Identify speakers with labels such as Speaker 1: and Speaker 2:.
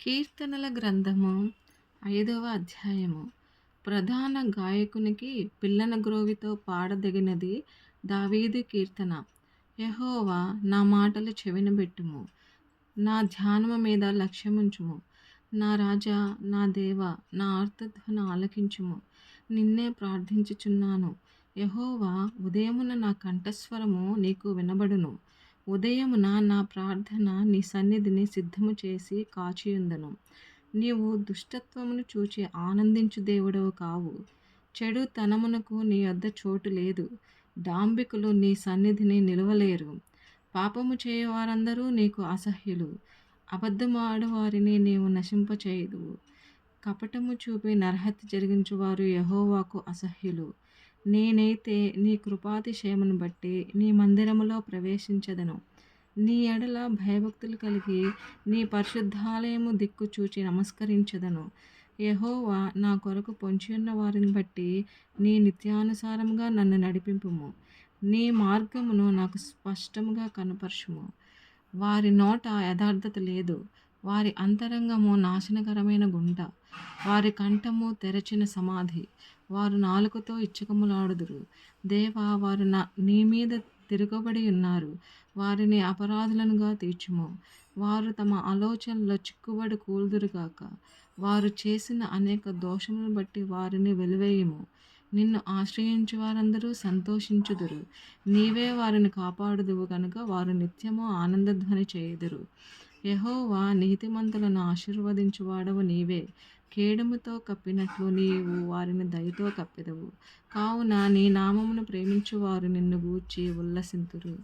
Speaker 1: కీర్తనల గ్రంథము 5వ అధ్యాయము. ప్రధాన గాయకునికి పిల్లన గ్రోవితో పాడదగినది దావీదు కీర్తన. యెహోవా, నా మాటలు చెవినబెట్టుము, నా ధ్యానము మీద లక్ష్యముంచుము. నా రాజా, నా దేవా, నా ఆర్తధ్వని ఆలకించుము. నిన్నే ప్రార్థించుచున్నాను. యెహోవా, ఉదయమున నా కంఠస్వరము నీకు వినబడును. ఉదయమున నా ప్రార్థన నీ సన్నిధిని సిద్ధము చేసి కాచియుందును. నీవు దుష్టత్వమును చూచి ఆనందించు దేవుడవు కావు. చెడుతనమునకు నీ యొద్ద చోటు లేదు. డాంబికులు నీ సన్నిధిని నిలువలేరు. పాపము చేయువారందరూ నీకు అసహ్యులు. అబద్ధమాడు వారిని నీవు నశింపచేయుదువు. కపటము చూపి నరహత్య జరిగించువారు యెహోవాకు అసహ్యులు. నేనైతే నీ కృపాతిశయమును బట్టి నీ మందిరములో ప్రవేశించెదను. నీ ఎడల భయభక్తులు కలిగి నీ పరిశుద్ధాలయము దిక్కు చూచి నమస్కరించెదను. యెహోవా, నా కొరకు పొంచియున్న వారిని బట్టి నీ నిత్యానుసారముగా నన్ను నడిపింపుము. నీ మార్గమును నాకు స్పష్టముగా కనపరచుము. వారి నోట యథార్థత లేదు. వారి అంతరంగము నాశనకరమైన గుంట. వారి కంఠము తెరచిన సమాధి. వారు నాలుకతో ఇచ్చకములాడుదురు. దేవా, వారు నీ మీద తిరగబడి ఉన్నారు. వారిని అపరాధులనుగా తీర్చుము. వారు తమ ఆలోచనలో చిక్కుబడి కూలుదురుగాక. వారు చేసిన అనేక దోషములను బట్టి వారిని వెలివేయుము. నిన్ను ఆశ్రయించు వారందరూ సంతోషించుదురు. నీవే వారిని కాపాడుదువు కనుక వారు నిత్యము ఆనందధ్వని చేయుదురు. యెహోవా, నీతిమంతులను ఆశీర్వదించువాడవు నీవే. కేడముతో కప్పినట్లు నీవు వారిని దయతో కప్పెదవు. కావున నీ నామమును ప్రేమించువారు నిన్ను గూర్చి ఉల్లసింతురు.